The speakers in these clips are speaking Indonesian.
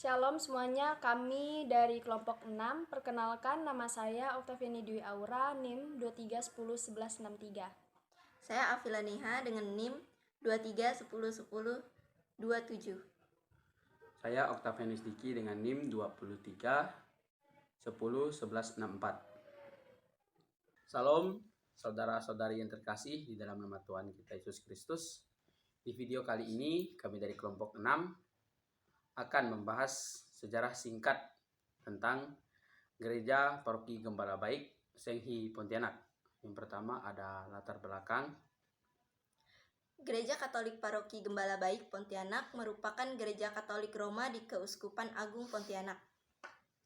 Shalom semuanya, kami dari kelompok 6. Perkenalkan, nama saya Oktaviani Dwi Aura, NIM 23101163. Saya Afila Neha dengan NIM 23101027. Saya Oktavianus Diki dengan NIM 23101164. Salam saudara-saudari yang terkasih di dalam nama Tuhan kita Yesus Kristus. Di video kali ini kami dari kelompok 6 akan membahas sejarah singkat tentang Gereja Paroki Gembala Baik Senghi Pontianak. Yang pertama ada latar belakang. Gereja Katolik Paroki Gembala Baik Pontianak merupakan gereja Katolik Roma di Keuskupan Agung Pontianak.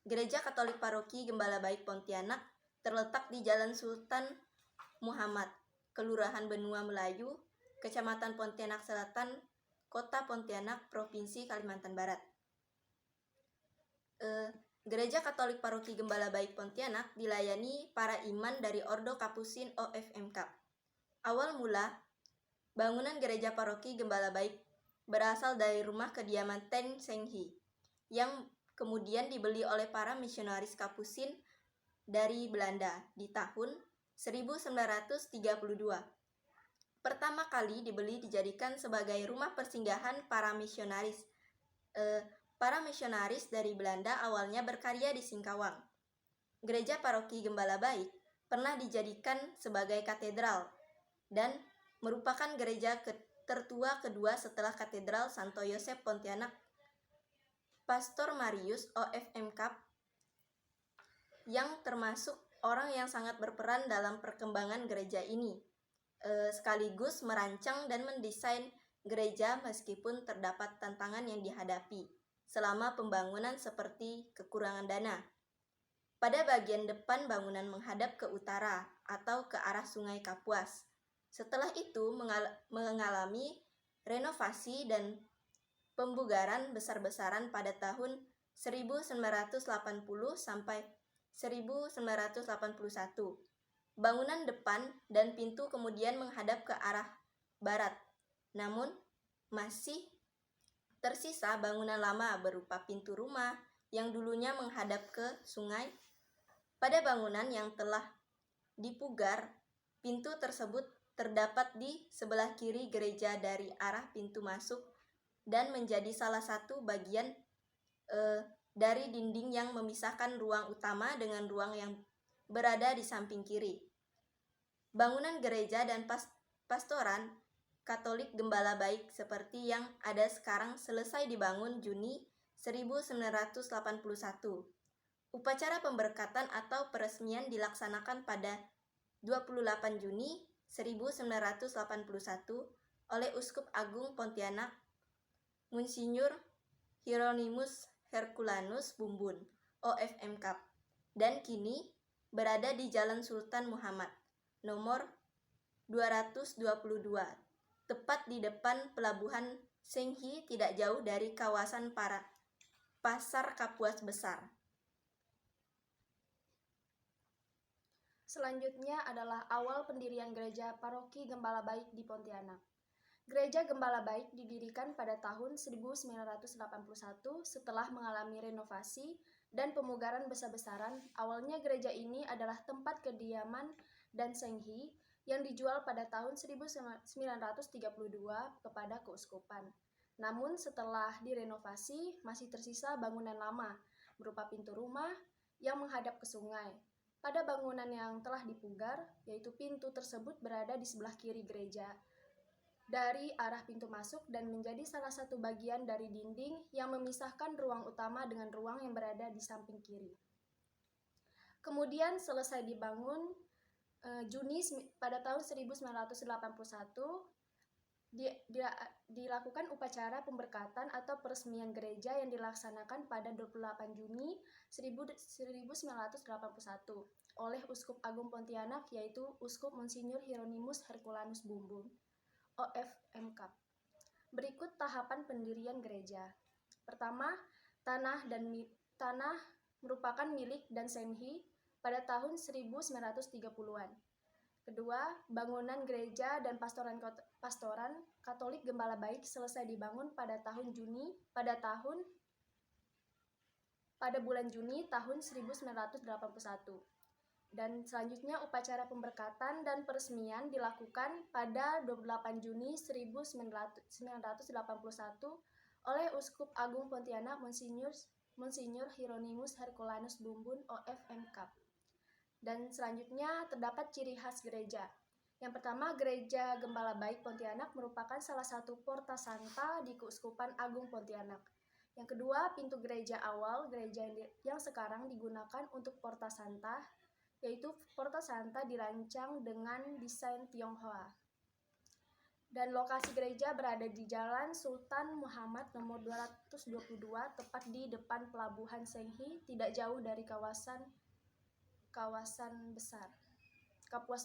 Gereja Katolik Paroki Gembala Baik Pontianak terletak di Jalan Sultan Muhammad, Kelurahan Benua Melayu, Kecamatan Pontianak Selatan, Kota Pontianak, Provinsi Kalimantan Barat. Gereja Katolik Paroki Gembala Baik Pontianak dilayani para iman dari Ordo Kapusin OFMK. Awal mula, bangunan gereja paroki Gembala Baik berasal dari rumah kediaman Teng Senghi, yang kemudian dibeli oleh para misionaris Kapusin dari Belanda di tahun 1932. Pertama kali dibeli dijadikan sebagai rumah persinggahan para misionaris. Para misionaris dari Belanda awalnya berkarya di Singkawang. Gereja Paroki Gembala Baik pernah dijadikan sebagai katedral dan merupakan gereja tertua kedua setelah Katedral Santo Yosef Pontianak. Pastor Marius OFMK yang termasuk orang yang sangat berperan dalam perkembangan gereja ini, sekaligus merancang dan mendesain gereja meskipun terdapat tantangan yang dihadapi selama pembangunan seperti kekurangan dana. Pada bagian depan bangunan menghadap ke utara atau ke arah Sungai Kapuas. Setelah itu mengalami renovasi dan pembugaran besar-besaran pada tahun 1980 sampai 1981. Bangunan depan dan pintu kemudian menghadap ke arah barat. Namun, masih tersisa bangunan lama berupa pintu rumah yang dulunya menghadap ke sungai. Pada bangunan yang telah dipugar, pintu tersebut terdapat di sebelah kiri gereja dari arah pintu masuk dan menjadi salah satu bagian dari dinding yang memisahkan ruang utama dengan ruang yang berada di samping kiri. Bangunan gereja dan pastoran Katolik Gembala Baik seperti yang ada sekarang selesai dibangun Juni 1981. Upacara pemberkatan atau peresmian dilaksanakan pada 28 Juni 1981 oleh Uskup Agung Pontianak Monsinyur Hieronymus Herculanus Bumbun OFMK dan kini berada di Jalan Sultan Muhammad nomor 222, tepat di depan pelabuhan Senghi, tidak jauh dari kawasan Pasar Kapuas Besar. Selanjutnya adalah awal pendirian Gereja Paroki Gembala Baik di Pontianak. Gereja Gembala Baik didirikan pada tahun 1981 setelah mengalami renovasi dan pemugaran besar-besaran. Awalnya gereja ini adalah tempat kediaman dan Senghi yang dijual pada tahun 1932 kepada keuskupan. Namun setelah direnovasi masih tersisa bangunan lama berupa pintu rumah yang menghadap ke sungai. Pada bangunan yang telah dipugar, yaitu pintu tersebut berada di sebelah kiri gereja dari arah pintu masuk dan menjadi salah satu bagian dari dinding yang memisahkan ruang utama dengan ruang yang berada di samping kiri. Kemudian selesai dibangun Juni pada tahun 1981 dilakukan upacara pemberkatan atau peresmian gereja yang dilaksanakan pada 28 Juni 1981 oleh Uskup Agung Pontianak, yaitu Uskup Monsinyur Hieronymus Herculanus Bumbun OFMK. Berikut tahapan pendirian gereja. Pertama, tanah merupakan milik dan Senghi pada tahun 1930-an. Kedua, bangunan gereja dan pastoran Katolik Gembala Baik selesai dibangun pada tahun pada bulan Juni tahun 1981. Dan selanjutnya upacara pemberkatan dan peresmian dilakukan pada 28 Juni 1981 oleh Uskup Agung Pontianak Monsinyur Hieronymus Herculanus Bumbun OFMK. Dan selanjutnya terdapat ciri khas gereja. Yang pertama, Gereja Gembala Baik Pontianak merupakan salah satu Porta Santa di Keuskupan Agung Pontianak. Yang kedua, pintu gereja awal gereja yang sekarang digunakan untuk Porta Santa, yaitu Porta Santa dirancang dengan desain Tionghoa. Dan lokasi gereja berada di Jalan Sultan Muhammad nomor 222, tepat di depan Pelabuhan Senghi, tidak jauh dari Kapuas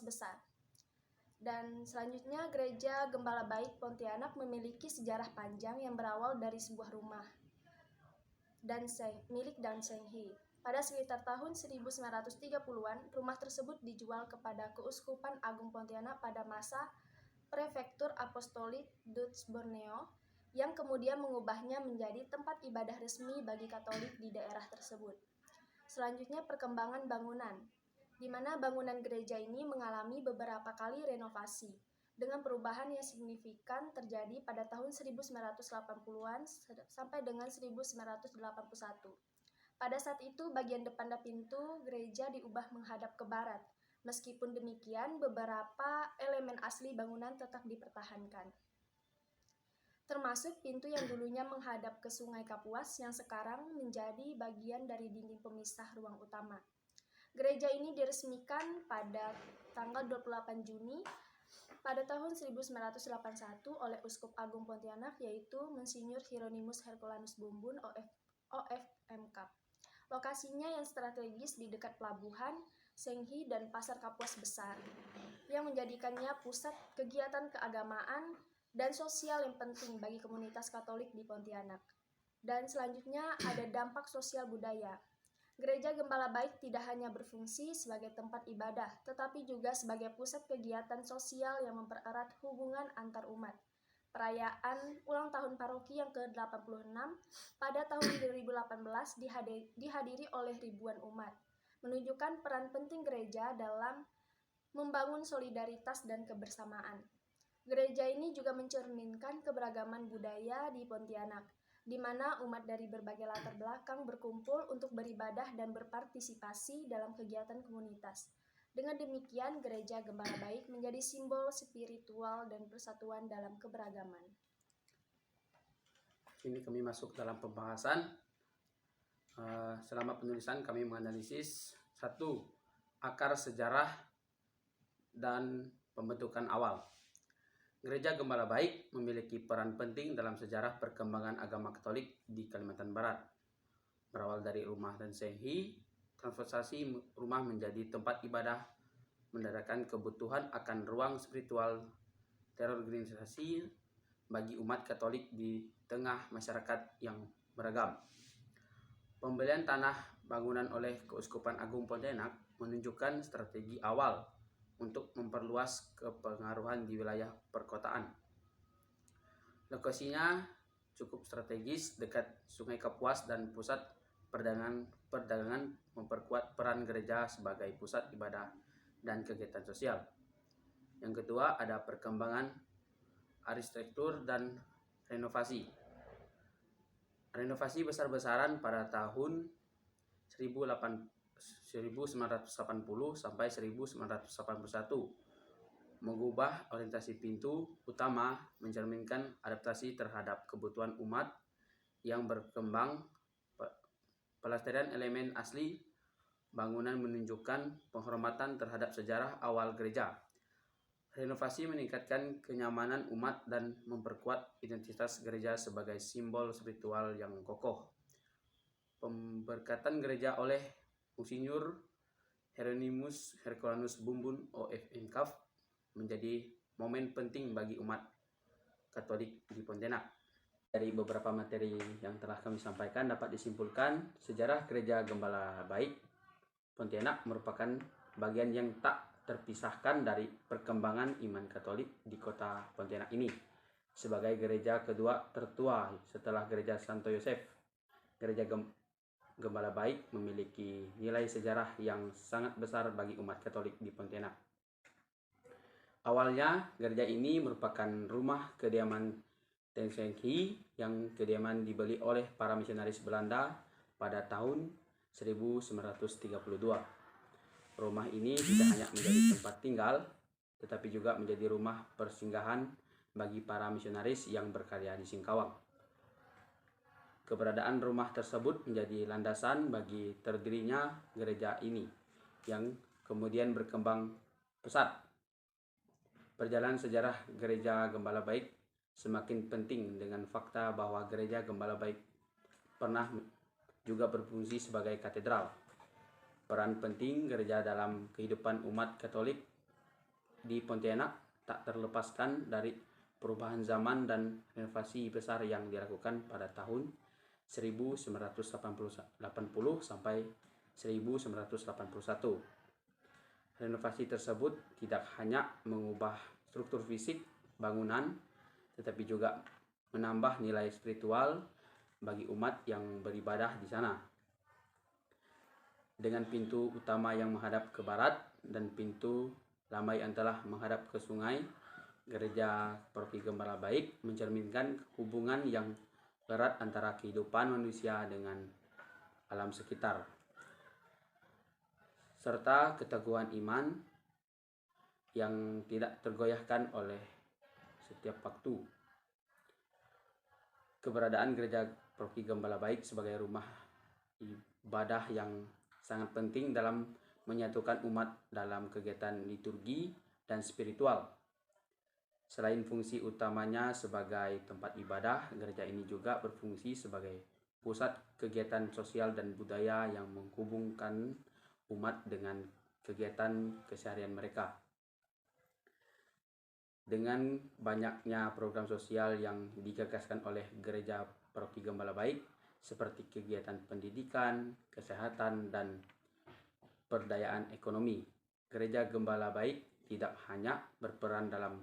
Besar. Dan selanjutnya, Gereja Gembala Baik Pontianak memiliki sejarah panjang yang berawal dari sebuah rumah milik Dan Senghi. Pada sekitar tahun 1930-an, rumah tersebut dijual kepada Keuskupan Agung Pontianak pada masa Prefektur Apostolik Dutch Borneo, yang kemudian mengubahnya menjadi tempat ibadah resmi bagi Katolik di daerah tersebut. Selanjutnya, perkembangan bangunan, di mana bangunan gereja ini mengalami beberapa kali renovasi, dengan perubahan yang signifikan terjadi pada tahun 1980-an sampai dengan 1981. Pada saat itu, bagian depan pintu gereja diubah menghadap ke barat. Meskipun demikian, beberapa elemen asli bangunan tetap dipertahankan, termasuk pintu yang dulunya menghadap ke Sungai Kapuas yang sekarang menjadi bagian dari dinding pemisah ruang utama. Gereja ini diresmikan pada tanggal 28 Juni pada tahun 1981 oleh Uskup Agung Pontianak, yaitu Monsinyur Hieronymus Herculanus Bumbun OFMK. Lokasinya yang strategis di dekat Pelabuhan Senghi dan Pasar Kapuas Besar, yang menjadikannya pusat kegiatan keagamaan dan sosial yang penting bagi komunitas Katolik di Pontianak. Dan selanjutnya ada dampak sosial budaya. Gereja Gembala Baik tidak hanya berfungsi sebagai tempat ibadah, tetapi juga sebagai pusat kegiatan sosial yang mempererat hubungan antar umat. Perayaan ulang tahun paroki yang ke-86 pada tahun 2018 dihadiri oleh ribuan umat, menunjukkan peran penting gereja dalam membangun solidaritas dan kebersamaan. Gereja ini juga mencerminkan keberagaman budaya di Pontianak, di mana umat dari berbagai latar belakang berkumpul untuk beribadah dan berpartisipasi dalam kegiatan komunitas. Dengan demikian, Gereja Gembala Baik menjadi simbol spiritual dan persatuan dalam keberagaman. Ini kami masuk dalam pembahasan. Selama penulisan kami menganalisis 1. Akar sejarah dan pembentukan awal. Gereja Gembala Baik memiliki peran penting dalam sejarah perkembangan agama Katolik di Kalimantan Barat. Berawal dari rumah Dan Senghi, transformasi rumah menjadi tempat ibadah, mendatangkan kebutuhan akan ruang spiritual terorganisasi bagi umat Katolik di tengah masyarakat yang beragam. Pembelian tanah bangunan oleh Keuskupan Agung Pontianak menunjukkan strategi awal untuk memperluas kepengaruhan di wilayah perkotaan. Lokasinya cukup strategis dekat Sungai Kapuas dan pusat perdagangan memperkuat peran gereja sebagai pusat ibadah dan kegiatan sosial. Yang kedua, ada perkembangan arsitektur dan renovasi. Renovasi besar-besaran pada tahun 1980 sampai 1981 mengubah orientasi pintu utama, mencerminkan adaptasi terhadap kebutuhan umat yang berkembang. Pelestarian elemen asli bangunan menunjukkan penghormatan terhadap sejarah awal gereja. Renovasi meningkatkan kenyamanan umat dan memperkuat identitas gereja sebagai simbol spiritual yang kokoh. Pemberkatan gereja oleh Monsinyur Hieronymus Herculanus Bumbun OFMK menjadi momen penting bagi umat Katolik di Pontianak. Dari beberapa materi yang telah kami sampaikan dapat disimpulkan sejarah Gereja Gembala Baik Pontianak merupakan bagian yang tak terpisahkan dari perkembangan iman Katolik di kota Pontianak ini. Sebagai gereja kedua tertua setelah Gereja Santo Yosef, Gembala Baik memiliki nilai sejarah yang sangat besar bagi umat Katolik di Pontianak. Awalnya, gereja ini merupakan rumah kediaman Tensenki yang kediaman dibeli oleh para misionaris Belanda pada tahun 1932. Rumah ini tidak hanya menjadi tempat tinggal, tetapi juga menjadi rumah persinggahan bagi para misionaris yang berkarya di Singkawang. Keberadaan rumah tersebut menjadi landasan bagi terdirinya gereja ini, yang kemudian berkembang pesat. Perjalanan sejarah Gereja Gembala Baik semakin penting dengan fakta bahwa Gereja Gembala Baik pernah juga berfungsi sebagai katedral. Peran penting gereja dalam kehidupan umat Katolik di Pontianak tak terlepaskan dari perubahan zaman dan renovasi besar yang dilakukan pada tahun 1980 sampai 1981. Renovasi tersebut tidak hanya mengubah struktur fisik bangunan, tetapi juga menambah nilai spiritual bagi umat yang beribadah di sana. Dengan pintu utama yang menghadap ke barat dan pintu lama yang telah menghadap ke sungai, Gereja Paroki Gembala Baik mencerminkan hubungan yang erat antara kehidupan manusia dengan alam sekitar, serta keteguhan iman yang tidak tergoyahkan oleh setiap waktu. Keberadaan Gereja Paroki Gembala Baik sebagai rumah ibadah yang sangat penting dalam menyatukan umat dalam kegiatan liturgi dan spiritual. Selain fungsi utamanya sebagai tempat ibadah, gereja ini juga berfungsi sebagai pusat kegiatan sosial dan budaya yang menghubungkan umat dengan kegiatan keseharian mereka. Dengan banyaknya program sosial yang digagaskan oleh Gereja Paroki Gembala Baik, seperti kegiatan pendidikan, kesehatan, dan perdayaan ekonomi, Gereja Gembala Baik tidak hanya berperan dalam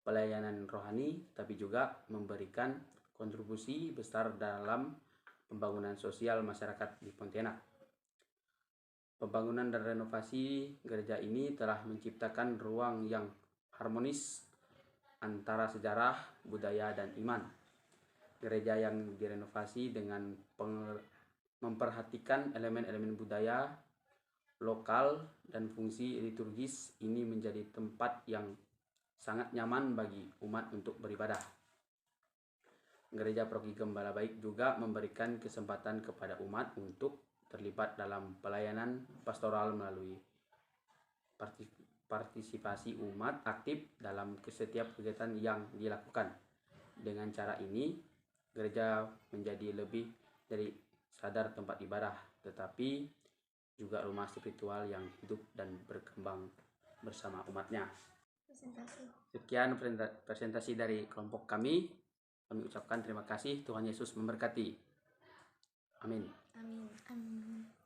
pelayanan rohani, tapi juga memberikan kontribusi besar dalam pembangunan sosial masyarakat di Pontianak. Pembangunan dan renovasi gereja ini telah menciptakan ruang yang harmonis antara sejarah, budaya, dan iman. Gereja yang direnovasi dengan memperhatikan elemen-elemen budaya lokal dan fungsi liturgis ini menjadi tempat yang sangat nyaman bagi umat untuk beribadah. Gereja Paroki Gembala Baik juga memberikan kesempatan kepada umat untuk terlibat dalam pelayanan pastoral melalui partisipasi umat aktif dalam setiap kegiatan yang dilakukan. Dengan cara ini, gereja menjadi lebih dari sadar tempat ibadah, tetapi juga rumah spiritual yang hidup dan berkembang bersama umatnya. Sekian presentasi dari kelompok kami. Kami ucapkan terima kasih. Tuhan Yesus memberkati. Amin. Amin.